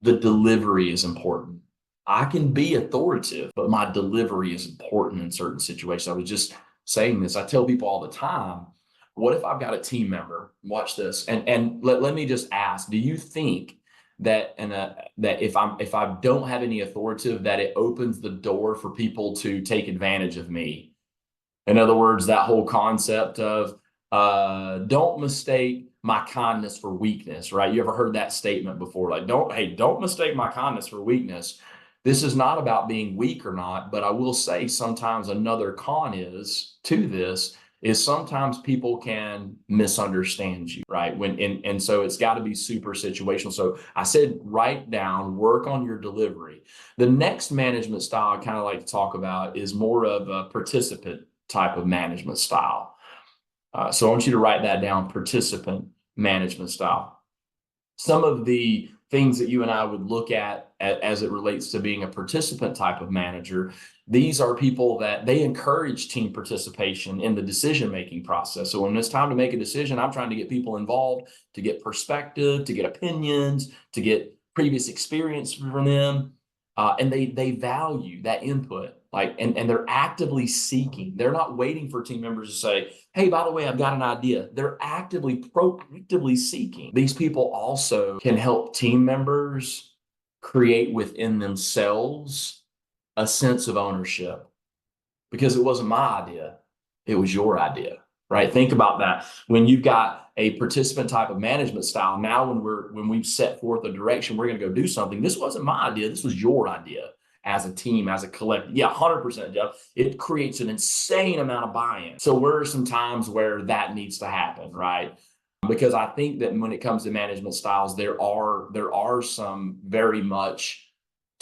the delivery is important. I can be authoritative, but my delivery is important in certain situations. I was just saying this. I tell people all the time, what if I've got a team member? Watch this. And let me just ask, do you think that that if I don't have any authoritative, that it opens the door for people to take advantage of me? In other words, that whole concept of don't mistake my kindness for weakness, right? You ever heard that statement before? Like, don't mistake my kindness for weakness. This is not about being weak or not, but I will say sometimes another con is to this is sometimes people can misunderstand you, right? And so it's got to be super situational. So I said write down, work on your delivery. The next management style I kind of like to talk about is more of a participant type of management style. So I want you to write that down, participant management style. Some of the things that you and I would look at as it relates to being a participant type of manager, these are people that they encourage team participation in the decision-making process. So when it's time to make a decision, I'm trying to get people involved, to get perspective, to get opinions, to get previous experience from them. And they value that input, like, and they're actively seeking. They're not waiting for team members to say, hey, by the way, I've got an idea. They're proactively seeking. These people also can help team members create within themselves a sense of ownership, because it wasn't my idea, it was your idea, right? Think about that. When you've got a participant type of management style, now when we've set forth a direction, we're going to go do something. This wasn't my idea, this was your idea. As a team, as a collective, yeah, 100%, Jeff. It creates an insane amount of buy-in. So where are some times where that needs to happen, right? Because I think that when it comes to management styles, there are some very much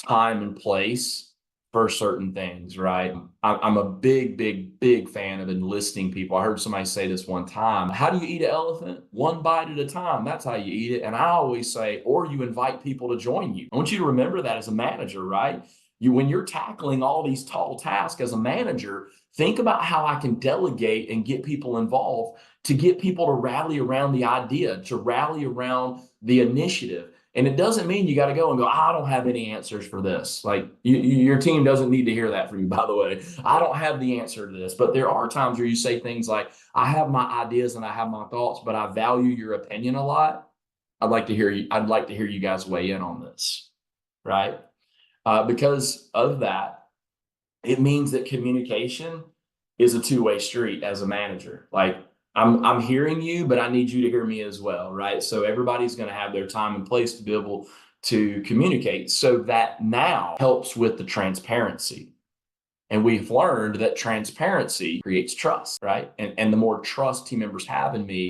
time and place for certain things, right? I'm a big fan of enlisting people. I heard somebody say this one time. How do you eat an elephant? One bite at a time. That's how you eat it. And I always say, or you invite people to join you. I want you to remember that as a manager, right? When you're tackling all these tall tasks as a manager, think about how I can delegate and get people involved, to get people to rally around the idea, to rally around the initiative. And it doesn't mean you got to go and go, I don't have any answers for this. Like your team doesn't need to hear that from you, by the way. I don't have the answer to this. But there are times where you say things like, I have my ideas and I have my thoughts, but I value your opinion a lot. I'd like to hear you guys weigh in on this, right? Because of that, it means that communication is a two-way street as a manager. Like, I'm hearing you, but I need you to hear me as well, right? So everybody's going to have their time and place to be able to communicate. So that now helps with the transparency. And we've learned that transparency creates trust, right? And the more trust team members have in me,